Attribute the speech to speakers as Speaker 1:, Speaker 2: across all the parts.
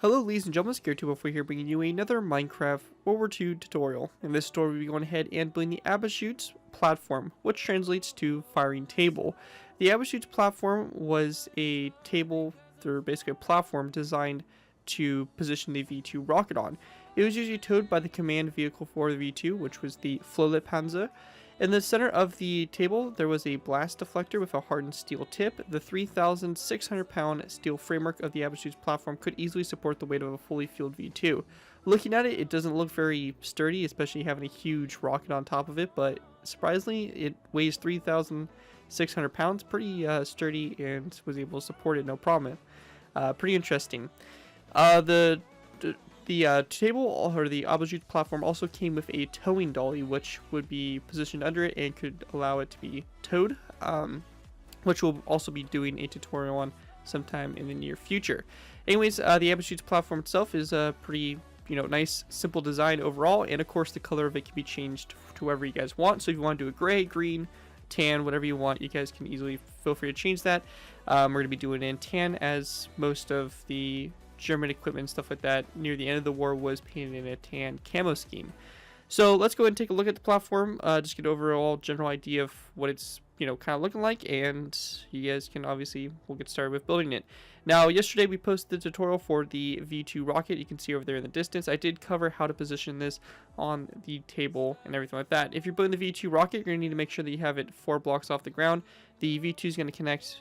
Speaker 1: Hello ladies and gentlemen, Zackary here bringing you another Minecraft World War II tutorial. In this tutorial we'll be going ahead and building the Abschussplatform, which translates to firing table. The Abschussplatform was a table, or basically a platform designed to position the V-2 rocket on. It was usually towed by the command vehicle for the V-2, which was the Flotillepanzer. In the center of the table, there was a blast deflector with a hardened steel tip. The 3,600-pound steel framework of the Abschussplatform could easily support the weight of a fully fueled V2. Looking at it, it doesn't look very sturdy, especially having a huge rocket on top of it, but surprisingly, it weighs 3,600 pounds, pretty sturdy, and was able to support it no problem. Pretty interesting. The table, or the Abschussplatform, also came with a towing dolly, which would be positioned under it and could allow it to be towed, which we'll also be doing a tutorial on sometime in the near future. Anyways, the Abschussplatform itself is a pretty, nice, simple design overall, and of course the color of it can be changed to whatever you guys want. So if you want to do a gray, green, tan, whatever you want, you guys can easily feel free to change that. We're going to be doing it in tan, as most of the German equipment and stuff like that near the end of the war was painted in a tan camo scheme. So let's go ahead and take a look at the platform, just get an overall general idea of what it's kind of looking like, and you guys can we'll get started with building it. Now yesterday we posted the tutorial for the V2 rocket. You can see over there in the distance. I did cover how to position this on the table and everything like that. If you're building the V2 rocket, you're going to need to make sure that you have it 4 blocks off the ground. The V2 is going to connect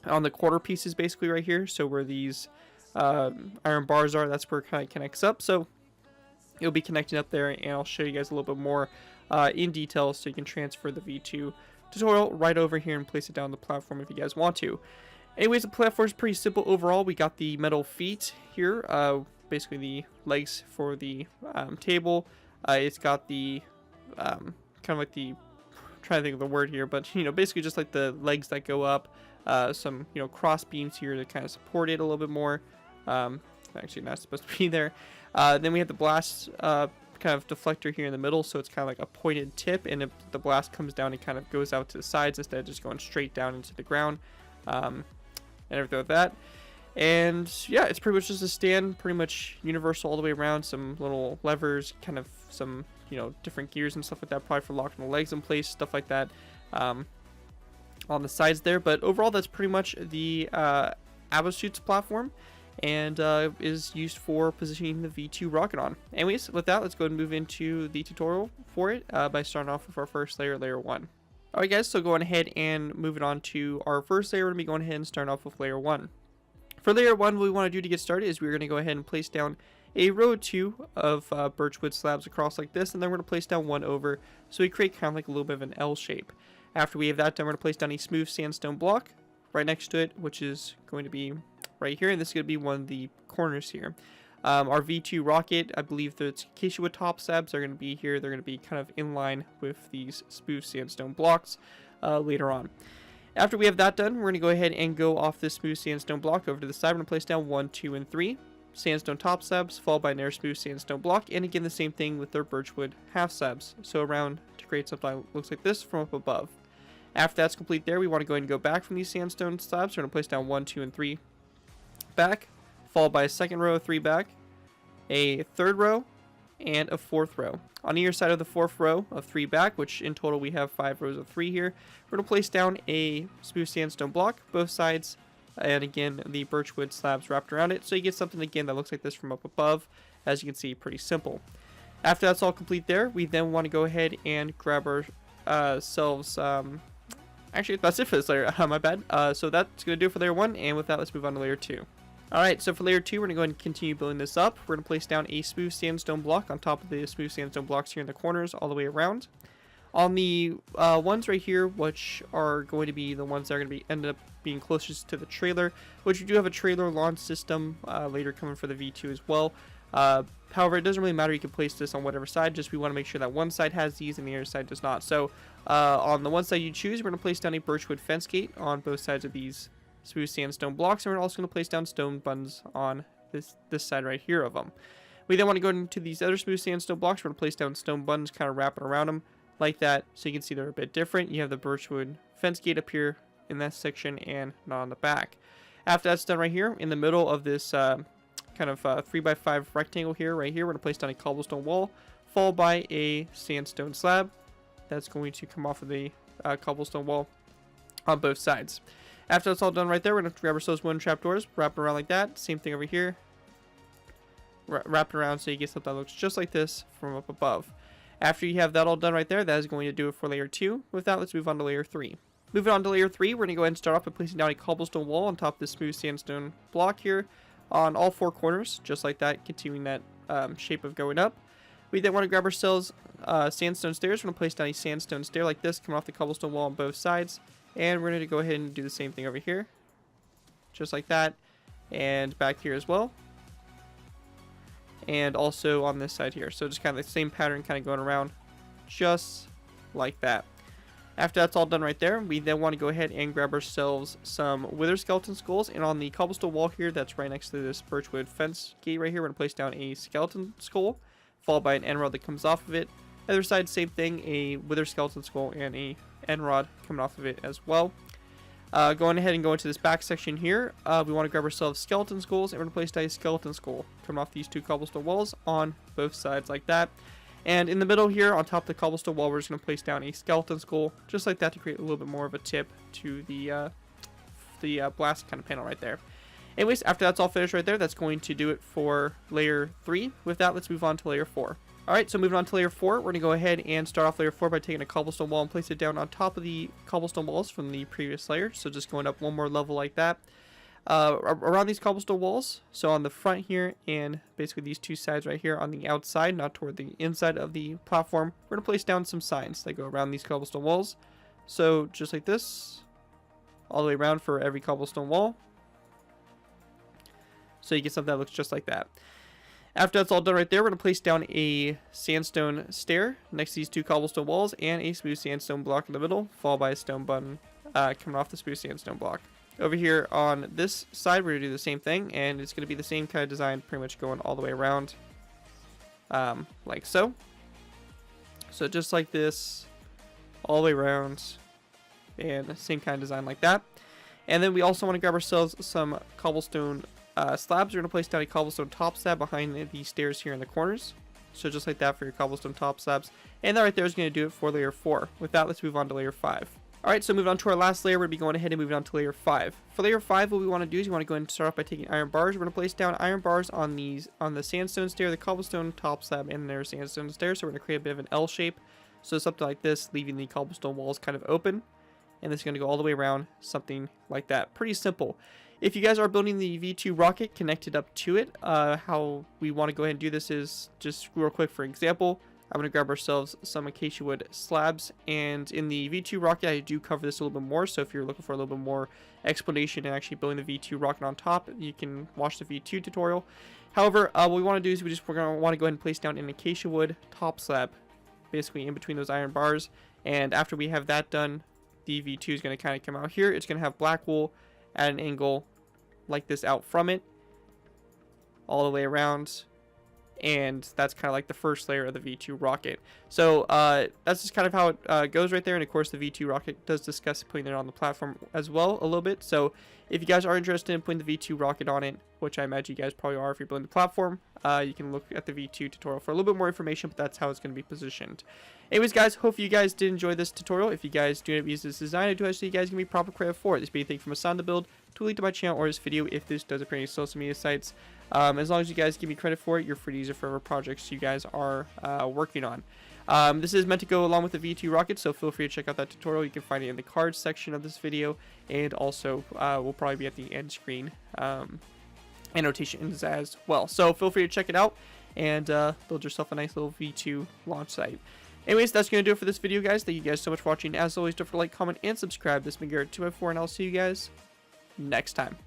Speaker 1: on the quarter pieces basically right here, so where these iron bars are, that's where it kind of connects up. So it'll be connecting up there, and I'll show you guys a little bit more in detail so you can transfer the V2 tutorial right over here and place it down the platform if you guys want to. Anyways, the platform is pretty simple overall. We got the metal feet here, basically the legs for the table. It's got the kind of like the, trying to think of the word here, but basically just like the legs that go up. Some cross beams here to kind of support it a little bit more. Actually not supposed to be there. Then we have the blast kind of deflector here in the middle, so it's kind of like a pointed tip, and if the blast comes down, it kind of goes out to the sides instead of just going straight down into the ground, and everything like that. And yeah, it's pretty much just a stand, pretty much universal all the way around. Some little levers, kind of some different gears and stuff like that, probably for locking the legs in place, stuff like that. On the sides there, but overall that's pretty much the Abschussplatform, and is used for positioning the V2 rocket on. Anyways, with that, let's go ahead and move into the tutorial for it by starting off with our first layer, layer 1. Alright guys, so going ahead and moving on to our first layer, we're going to be going ahead and starting off with layer 1. For layer 1, what we want to do to get started is we're going to go ahead and place down a row 2 of birchwood slabs across like this, and then we're going to place down one over, so we create kind of like a little bit of an L shape. After we have that done, we're going to place down a smooth sandstone block right next to it, which is going to be right here, and this is going to be one of the corners here. Our V2 rocket, I believe the acacia wood top slabs are going to be here. They're going to be kind of in line with these smooth sandstone blocks later on. After we have that done, we're going to go ahead and go off this smooth sandstone block over to the side. We're going to place down 1, 2, and 3 sandstone top slabs, followed by another smooth sandstone block, and again the same thing with their birchwood half slabs, so around to create something that looks like this from up above. After that's complete there, we want to go ahead and go back from these sandstone slabs. We're going to place down 1, 2, and 3 back, followed by a second row of 3 back, a third row, and a fourth row. On either side of the fourth row of 3 back, which in total we have 5 rows of 3 here, we're going to place down a smooth sandstone block, both sides, and again the birchwood slabs wrapped around it, so you get something again that looks like this from up above. As you can see, pretty simple. After that's all complete there, we then want to go ahead and grab ourselves actually, that's it for this layer. My bad. So that's going to do it for layer 1, and with that, let's move on to layer 2. Alright, so for layer 2, we're going to go ahead and continue building this up. We're going to place down a smooth sandstone block on top of the smooth sandstone blocks here in the corners all the way around. On the ones right here, which are going to be the ones that are going to be end up being closest to the trailer, which we do have a trailer launch system later coming for the V2 as well. However, it doesn't really matter. You can place this on whatever side, just we want to make sure that one side has these and the other side does not. So on the one side you choose, we're going to place down a birchwood fence gate on both sides of these smooth sandstone blocks, and we're also going to place down stone buttons on this side right here of them. We then want to go into these other smooth sandstone blocks. We're going to place down stone buttons kind of wrapping around them like that, so you can see they're a bit different. You have the birchwood fence gate up here in that section and not on the back. After that's done right here, in the middle of this kind of 3x5 rectangle here, right here, we're going to place down a cobblestone wall, followed by a sandstone slab. That's going to come off of the cobblestone wall on both sides. After that's all done right there, we're going to grab ourselves wooden trapdoors, wrap it around like that. Same thing over here. Wrap it around so you get something that looks just like this from up above. After you have that all done right there, that is going to do it for layer 2. With that, let's move on to layer 3. Moving on to layer 3, we're going to go ahead and start off by placing down a cobblestone wall on top of this smooth sandstone block here on all 4 corners, just like that, continuing that shape of going up. We then want to grab ourselves sandstone stairs. We're going to place down a sandstone stair like this, coming off the cobblestone wall on both sides. And we're going to go ahead and do the same thing over here, just like that, and back here as well. And also on this side here. So just kind of the same pattern kind of going around just like that. After that's all done right there, we then want to go ahead and grab ourselves some wither skeleton skulls. And on the cobblestone wall here, that's right next to this birchwood fence gate right here, we're going to place down a skeleton skull, followed by an end rod that comes off of it. Other side, same thing, a wither skeleton skull and a end rod coming off of it as well. Going ahead and go into this back section here, we want to grab ourselves skeleton skulls, and we're going to place down a skeleton skull coming off these 2 cobblestone walls on both sides like that. And in the middle here, on top of the cobblestone wall, we're just going to place down a skeleton skull, just like that, to create a little bit more of a tip to the blast kind of panel right there. Anyways, after that's all finished right there, that's going to do it for layer 3. With that, let's move on to layer 4. Alright, so moving on to layer 4, we're going to go ahead and start off layer 4 by taking a cobblestone wall and place it down on top of the cobblestone walls from the previous layer. So just going up one more level like that. Around these cobblestone walls, so on the front here and basically these 2 sides right here on the outside, not toward the inside of the platform, we're going to place down some signs that go around these cobblestone walls. So just like this, all the way around for every cobblestone wall. So you get something that looks just like that. After that's all done right there, we're going to place down a sandstone stair next to these 2 cobblestone walls and a smooth sandstone block in the middle, followed by a stone button coming off the smooth sandstone block. Over here on this side, we're going to do the same thing, and it's going to be the same kind of design, pretty much going all the way around, like so. So just like this, all the way around, and same kind of design like that. And then we also want to grab ourselves some cobblestone slabs. We're going to place down a cobblestone top slab behind the stairs here in the corners. So just like that for your cobblestone top slabs. And that right there is going to do it for layer 4. With that, let's move on to layer 5. Alright, so moving on to our last layer, we're going to be going ahead and moving on to layer 5. For layer 5, what we want to do is we want to go ahead and start off by taking iron bars. We're going to place down iron bars on the sandstone stair, the cobblestone top slab, and their sandstone stair. So we're going to create a bit of an L shape. So something like this, leaving the cobblestone walls kind of open. And this is going to go all the way around, something like that. Pretty simple. If you guys are building the V2 rocket connected up to it, how we want to go ahead and do this is just real quick. For example, I'm going to grab ourselves some acacia wood slabs, and in the V2 rocket I do cover this a little bit more, so if you're looking for a little bit more explanation and actually building the V2 rocket on top, you can watch the V2 tutorial. However, what we want to do is we're going to want to go ahead and place down an acacia wood top slab, basically in between those iron bars, and after we have that done, the V2 is going to kind of come out here. It's going to have black wool at an angle like this out from it, all the way around. And that's kind of like the first layer of the V2 rocket. So that's just kind of how it goes right there. And of course the V2 rocket does discuss putting it on the platform as well a little bit. So if you guys are interested in putting the V2 rocket on it, which I imagine you guys probably are if you're building the platform, you can look at the V2 tutorial for a little bit more information, but that's how it's going to be positioned. Anyways, guys, hope you guys did enjoy this tutorial. If you guys do end up using this design, I do actually you guys give me proper credit for it. This being anything from a sound to build to a link to my channel or this video if this does appear on any social media sites. As long as you guys give me credit for it, you're free to use it for whatever projects you guys are working on. This is meant to go along with the V2 rocket, so feel free to check out that tutorial. You can find it in the cards section of this video, and also will probably be at the end screen annotations as well. So feel free to check it out and build yourself a nice little V2 launch site. Anyways, that's going to do it for this video, guys. Thank you guys so much for watching. As always, don't forget to like, comment, and subscribe. This has been Garrett 2x4, and I'll see you guys next time.